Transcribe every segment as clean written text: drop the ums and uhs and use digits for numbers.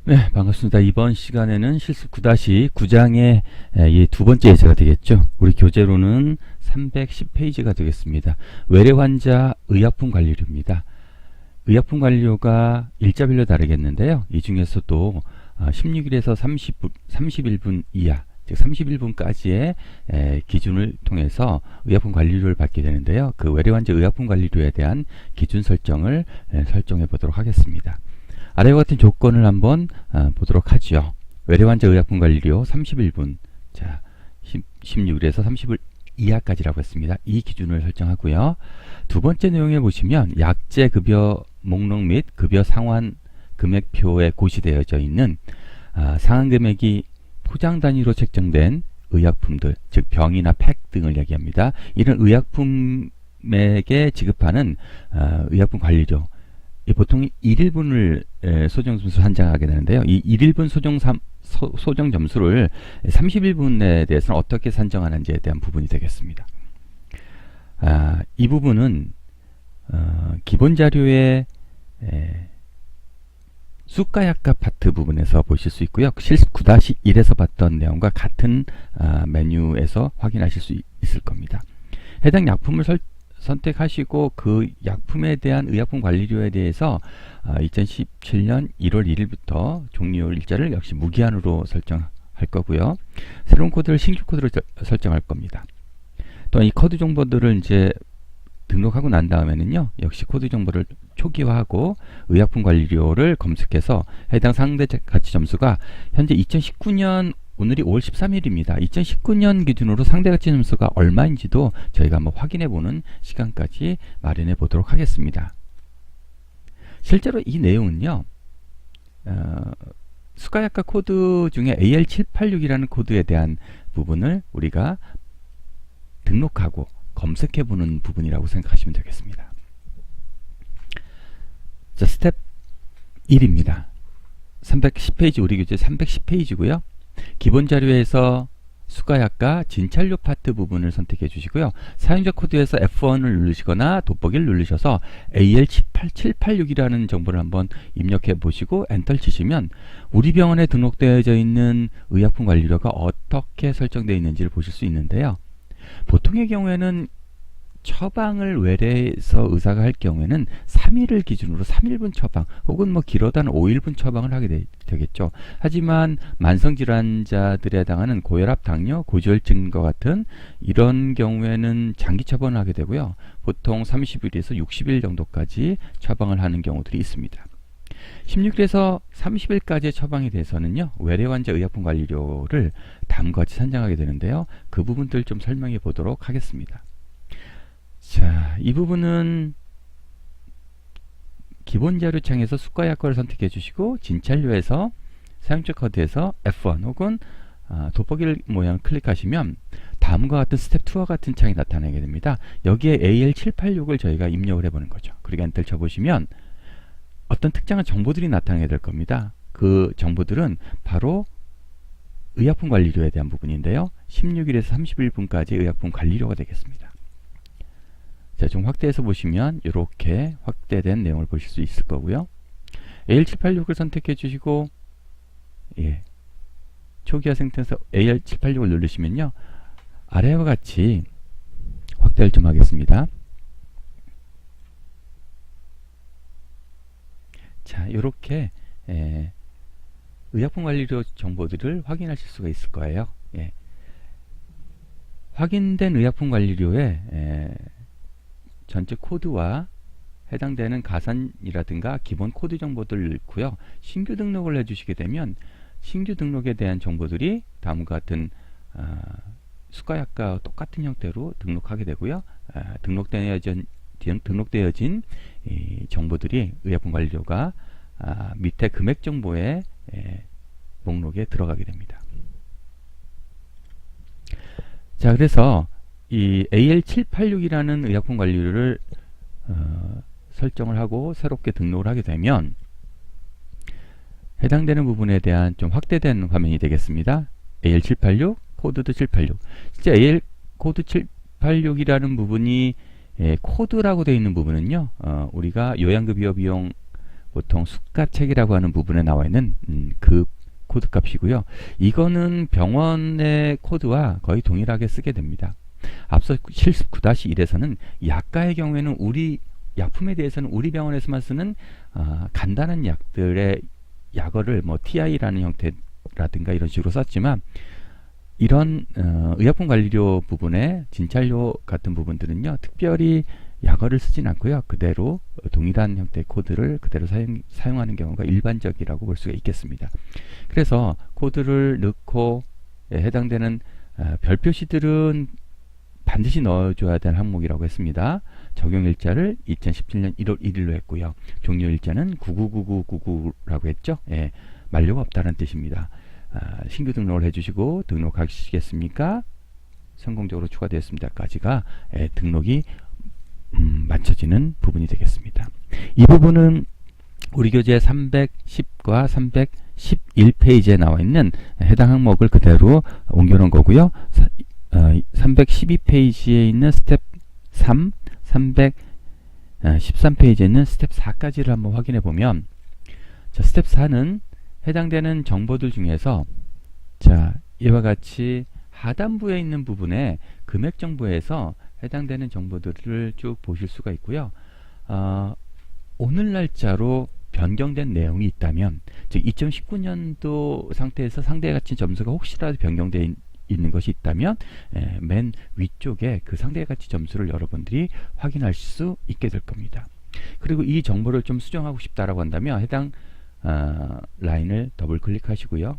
네, 반갑습니다. 이번 시간에는 실습 9-9장의 이 두 번째 예제가 되겠죠. 우리 교재로는 310페이지가 되겠습니다. 외래 환자 의약품 관리료입니다. 의약품 관리료가 일자별로 다르겠는데요. 이 중에서도 16일에서 31분 이하, 즉 31분까지의 기준을 통해서 의약품 관리료를 받게 되는데요. 그 외래 환자 의약품 관리료에 대한 기준 설정을 설정해 보도록 하겠습니다. 아래와 같은 조건을 한번 보도록 하죠. 외래 환자 의약품 관리료 31분, 자 16일에서 30일 이하까지라고 했습니다. 이 기준을 설정하고요. 두 번째 내용에 보시면 약제 급여 목록 및 급여 상환 금액표에 고시되어져 있는 상한 금액이 포장 단위로 책정된 의약품들, 즉 병이나 팩 등을 얘기합니다. 이런 의약품에게 지급하는 의약품 관리료, 보통 1일분을 소정점수 산정하게 되는데요. 이 1일분 소정 점수를 31분에 대해서는 어떻게 산정하는지에 대한 부분이 되겠습니다. 이 부분은 기본 자료의 수가약값 파트 부분에서 보실 수 있고요. 실습 9-1에서 봤던 내용과 같은 메뉴에서 확인하실 수 있을 겁니다. 해당 약품을 선택하시고 그 약품에 대한 의약품 관리료에 대해서 2017년 1월 1일부터 종료 일자를 역시 무기한으로 설정할 거고요. 새로운 코드를 신규 코드로 설정할 겁니다. 또한 이 코드 정보들을 이제 등록하고 난 다음에는요, 역시 코드 정보를 초기화하고 의약품 관리료를 검색해서 해당 상대 가치 점수가 현재 2019년 오늘이 5월 13일입니다. 2019년 기준으로 상대가치 점수가 얼마인지도 저희가 한번 확인해 보는 시간까지 마련해 보도록 하겠습니다. 실제로 이 내용은요, 수가약값 코드 중에 AL786이라는 코드에 대한 부분을 우리가 등록하고 검색해 보는 부분이라고 생각하시면 되겠습니다. 자, 스텝 1입니다. 310페이지, 우리 교재 310페이지고요. 기본 자료에서 수가약과 진찰료 파트 부분을 선택해 주시고요. 사용자 코드에서 F1을 누르시거나 돋보기를 누르셔서 AL786이라는 정보를 한번 입력해 보시고 엔터를 치시면 우리 병원에 등록되어져 있는 의약품 관리료가 어떻게 설정되어 있는지를 보실 수 있는데요. 보통의 경우에는 처방을 외래에서 의사가 할 경우에는 3일을 기준으로 3일분 처방 혹은 뭐 길어다는 5일분 처방을 하게 되겠죠. 하지만 만성질환자들에 해당하는 고혈압, 당뇨, 고지혈증과 같은 이런 경우에는 장기 처방을 하게 되고요. 보통 30일에서 60일 정도까지 처방을 하는 경우들이 있습니다. 16일에서 30일까지의 처방에 대해서는요, 외래 환자 의약품 관리료를 다음과 같이 산정하게 되는데요. 그 부분들 좀 설명해 보도록 하겠습니다. 자, 이 부분은 기본 자료 창에서 수가약과를 선택해 주시고 진찰료에서 사용자 코드에서 F1 혹은 돋보기 모양을 클릭하시면 다음과 같은 스텝 2와 같은 창이 나타나게 됩니다. 여기에 AL786을 저희가 입력을 해보는 거죠. 그리고 엔터를 쳐보시면 어떤 특정한 정보들이 나타나게 될 겁니다. 그 정보들은 바로 의약품 관리료에 대한 부분인데요. 16일에서 31분까지 의약품 관리료가 되겠습니다. 자, 좀 확대해서 보시면 이렇게 확대된 내용을 보실 수 있을 거고요. AL786을 선택해 주시고 초기화 상태에서 AL786을 누르시면요, 아래와 같이 확대를 좀 하겠습니다. 자, 이렇게 의약품 관리료 정보들을 확인하실 수가 있을 거예요. 확인된 의약품 관리료에 전체 코드와 해당되는 가산이라든가 기본 코드 정보들을 넣고요. 신규 등록을 해주시게 되면 신규 등록에 대한 정보들이 다음과 같은 수가약과 똑같은 형태로 등록하게 되고요. 등록되어진 이 정보들이 의약품 관리료가 밑에 금액 정보의 목록에 들어가게 됩니다. 자, 그래서 이 AL786이라는 의약품 관리료를 설정을 하고 새롭게 등록을 하게 되면 해당되는 부분에 대한 좀 확대된 화면이 되겠습니다. AL786, 코드도 786. 진짜 AL 코드 786이라는 부분이 코드라고 되어 있는 부분은요, 우리가 요양급여 비용 보통 수가책이라고 하는 부분에 나와 있는 그 코드 값이고요. 이거는 병원의 코드와 거의 동일하게 쓰게 됩니다. 앞서 실습 9-1에서는 약가의 경우에는 약품에 대해서는 우리 병원에서만 쓰는 간단한 약들의 약어를 뭐 TI라는 형태라든가 이런 식으로 썼지만, 이런 의약품 관리료 부분에 진찰료 같은 부분들은요, 특별히 약어를 쓰진 않고요, 그대로 동일한 형태의 코드를 그대로 사용하는 경우가 일반적이라고 볼 수가 있겠습니다. 그래서 코드를 넣고 해당되는 별표시들은 반드시 넣어줘야 될 항목이라고 했습니다. 적용일자를 2017년 1월 1일로 했고요. 종료일자는 999999라고 했죠. 예, 만료가 없다는 뜻입니다. 신규 등록을 해주시고 등록하시겠습니까? 성공적으로 추가되었습니다까지가 등록이 맞춰지는 부분이 되겠습니다. 이 부분은 우리 교재 310과 311페이지에 나와 있는 해당 항목을 그대로 옮겨놓은 거고요. 312페이지에 있는 스텝 3, 313페이지에 있는 스텝 4까지를 한번 확인해 보면, 자, 스텝 4는 해당되는 정보들 중에서, 자, 이와 같이 하단부에 있는 부분에 금액 정보에서 해당되는 정보들을 쭉 보실 수가 있고요. 오늘 날짜로 변경된 내용이 있다면, 즉 2019년도 상태에서 상대가치 점수가 혹시라도 변경되어 있는 것이 있다면 맨 위쪽에 그 상대가치 점수를 여러분들이 확인할 수 있게 될 겁니다. 그리고 이 정보를 좀 수정하고 싶다라고 한다면 해당 라인을 더블 클릭하시고요.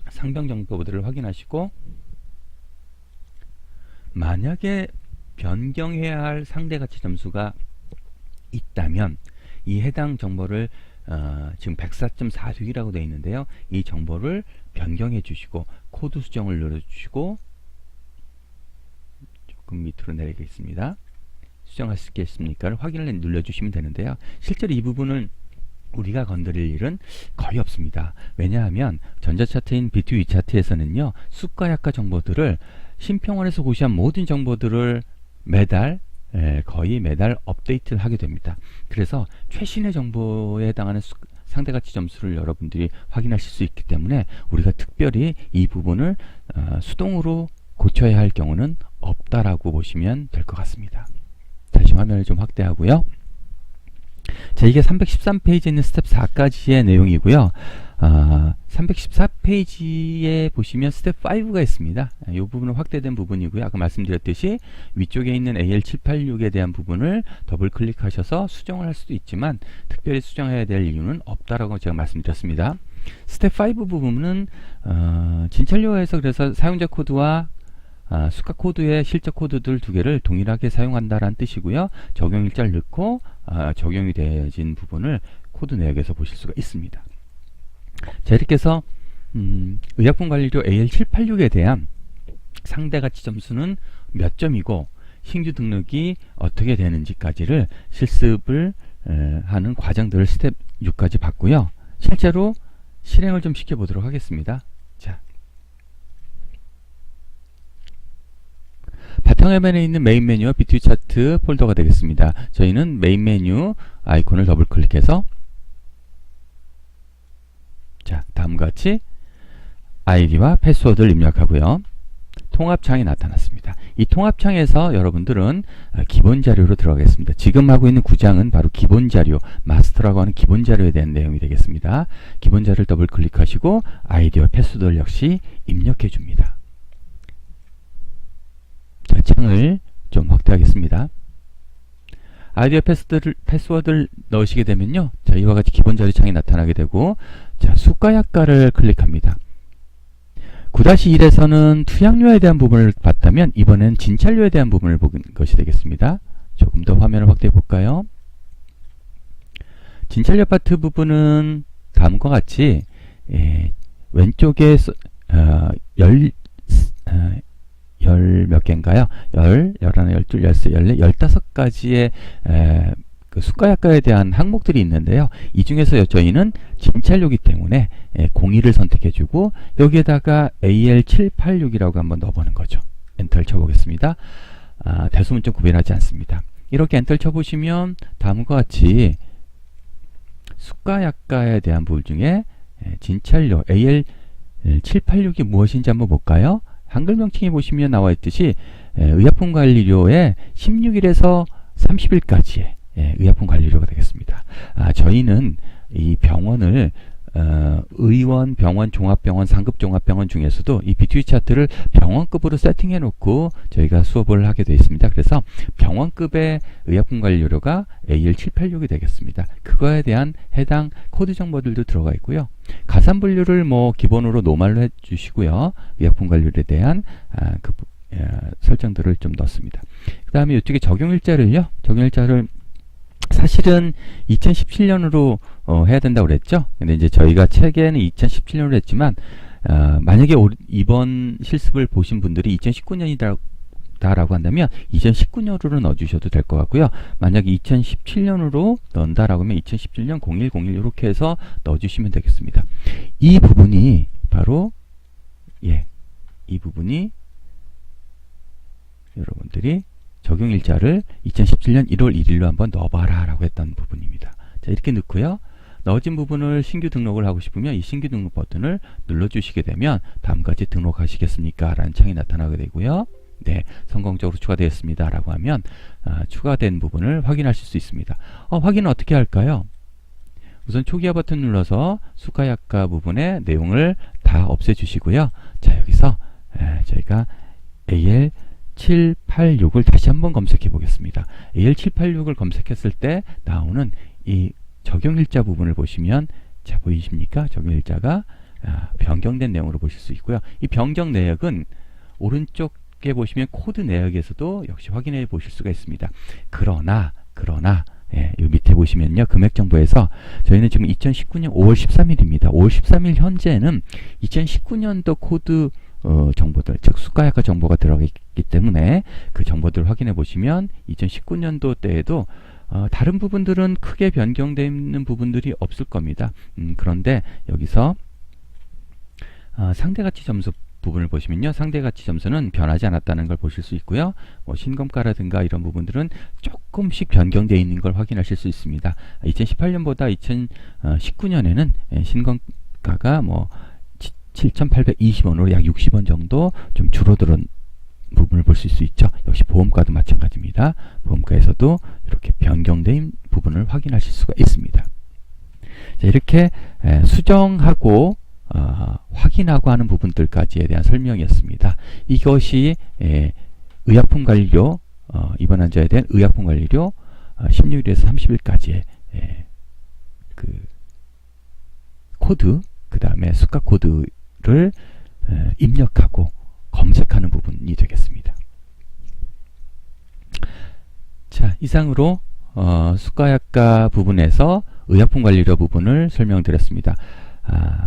상병 정보들을 확인하시고, 만약에 변경해야 할 상대가치 점수가 있다면 이 해당 정보를 지금 104.46이라고 되어 있는데요. 이 정보를 변경해 주시고 코드 수정을 눌러주시고, 조금 밑으로 내리겠습니다. 수정할 수 있겠습니까를 확인을 눌러주시면 되는데요. 실제로 이 부분은 우리가 건드릴 일은 거의 없습니다. 왜냐하면 전자차트인 B2B 차트에서는요, 수가 약가 정보들을 심평원에서 고시한 모든 정보들을 거의 매달 업데이트를 하게 됩니다. 그래서 최신의 정보에 해당하는 상대가치 점수를 여러분들이 확인하실 수 있기 때문에 우리가 특별히 이 부분을 수동으로 고쳐야 할 경우는 없다라고 보시면 될 것 같습니다. 다시 화면을 좀 확대하고요. 자, 이게 313페이지에 있는 스텝 4까지의 내용이고요. 314페이지에 보시면 스텝 5가 있습니다. 이 부분은 확대된 부분이고요. 아까 말씀드렸듯이 위쪽에 있는 AL786에 대한 부분을 더블 클릭하셔서 수정을 할 수도 있지만 특별히 수정해야 될 이유는 없다라고 제가 말씀드렸습니다. 스텝 5 부분은 진찰료에서 그래서 사용자 코드와 수가 코드의 실적 코드들 두 개를 동일하게 사용한다라는 뜻이고요. 적용일자를 넣고 적용이 되어진 부분을 코드 내역에서 보실 수가 있습니다. 자, 이렇게 해서 의약품 관리료 AL786에 대한 상대가치 점수는 몇 점이고 신규 등록이 어떻게 되는지까지를 실습을 하는 과정들을 스텝 6까지 봤고요. 실제로 실행을 좀 시켜보도록 하겠습니다. 자, 바탕화면에 있는 메인 메뉴와 B2B 차트 폴더가 되겠습니다. 저희는 메인 메뉴 아이콘을 더블 클릭해서, 자, 다음과 같이 아이디와 패스워드를 입력하고요. 통합창이 나타났습니다. 이 통합창에서 여러분들은 기본 자료로 들어가겠습니다. 지금 하고 있는 구장은 바로 기본 자료, 마스터라고 하는 기본 자료에 대한 내용이 되겠습니다. 기본 자료를 더블 클릭하시고 아이디와 패스워드를 역시 입력해 줍니다. 자, 창을 좀 확대하겠습니다. 아이디와 패스워드를 넣으시게 되면요, 자, 이와 같이 기본 자료 창이 나타나게 되고, 자, 수가 약가를 클릭합니다. 9-1에서는 투약료에 대한 부분을 봤다면 이번엔 진찰료에 대한 부분을 본 것이 되겠습니다. 조금 더 화면을 확대해 볼까요? 진찰료 파트 부분은 다음과 같이 왼쪽에 열 몇 개인가요? 11, 12, 13, 14, 15가지의 그 수가약가에 대한 항목들이 있는데요. 이 중에서 저희는 진찰료이기 때문에 02를 선택해주고 여기에다가 AL786이라고 한번 넣어보는 거죠. 엔터를 쳐보겠습니다. 대소문자 구별하지 않습니다. 이렇게 엔터를 쳐보시면 다음과 같이 수가약가에 대한 부분 중에 진찰료 AL786이 무엇인지 한번 볼까요? 한글 명칭에 보시면 나와 있듯이 의약품관리료에 16일에서 30일까지의 의약품관리료가 되겠습니다. 저희는 이 병원을 의원, 병원, 종합병원, 상급 종합병원 중에서도 이 B2B 차트를 병원급으로 세팅해 놓고 저희가 수업을 하게 되어 있습니다. 그래서 병원급의 의약품관리료가 AL786이 되겠습니다. 그거에 대한 해당 코드 정보들도 들어가 있고요. 가산분류를 뭐 기본으로 노말로 해주시고요. 의약품관리료에 대한 설정들을 좀 넣습니다. 그 다음에 이쪽에 적용일자를요. 적용일자를 사실은 2017년으로 해야 된다고 그랬죠. 근데 이제 저희가 책에는 2017년으로 했지만 만약에 이번 실습을 보신 분들이 2019년이다 라고 한다면 2019년으로 넣어주셔도 될 것 같고요. 만약에 2017년으로 넣는다라고 하면 2017년 0101 이렇게 해서 넣어주시면 되겠습니다. 이 부분이 바로 이 부분이 여러분들이 적용일자를 2017년 1월 1일로 한번 넣어봐라 라고 했던 부분입니다. 자, 이렇게 넣고요. 넣어진 부분을 신규 등록을 하고 싶으면 이 신규 등록 버튼을 눌러주시게 되면 다음까지 등록하시겠습니까? 라는 창이 나타나게 되고요. 네, 성공적으로 추가되었습니다. 라고 하면 추가된 부분을 확인하실 수 있습니다. 확인은 어떻게 할까요? 우선 초기화 버튼 눌러서 수가약과 부분의 내용을 다 없애주시고요. 자, 여기서 저희가 AL786을 다시 한번 검색해 보겠습니다. AL786을 검색했을 때 나오는 이 적용일자 부분을 보시면 자 보이십니까? 적용일자가 변경된 내용으로 보실 수 있고요. 이 변경 내역은 오른쪽에 보시면 코드 내역에서도 역시 확인해 보실 수가 있습니다. 그러나 이 밑에 보시면요. 금액정보에서 저희는 지금 2019년 5월 13일입니다. 5월 13일 현재는 2019년도 코드 정보들, 즉 수가약과 정보가 들어가 있기 때문에 그 정보들을 확인해 보시면 2019년도 때에도 다른 부분들은 크게 변경되어 있는 부분들이 없을 겁니다. 그런데 여기서 상대가치 점수 부분을 보시면요. 상대가치 점수는 변하지 않았다는 걸 보실 수 있고요. 신검가라든가 이런 부분들은 조금씩 변경되어 있는 걸 확인하실 수 있습니다. 2018년보다 2019년에는 신검가가 7,820원으로 약 60원 정도 좀 줄어드는 부분을 볼 수 있죠. 역시 보험가도 마찬가지입니다. 보험가에서도 이렇게 변경된 부분을 확인하실 수가 있습니다. 자, 이렇게 수정하고 확인하고 하는 부분들까지에 대한 설명이었습니다. 이것이 의약품관리료 이번 환자에 대한 의약품관리료 16일에서 30일까지의 그 코드, 그 다음에 수가 코드를 입력하고 검색하는 부분이 되겠습니다. 자, 이상으로 수가약과 부분에서 의약품관리료 부분을 설명드렸습니다.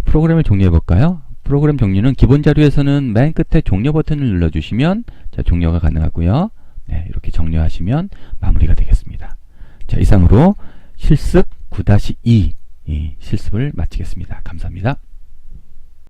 프로그램을 종료해 볼까요? 프로그램 종료는 기본 자료에서는 맨 끝에 종료 버튼을 눌러주시면 자, 종료가 가능하고요. 네, 이렇게 정리하시면 마무리가 되겠습니다. 자, 이상으로 실습 9-2 실습을 마치겠습니다. 감사합니다.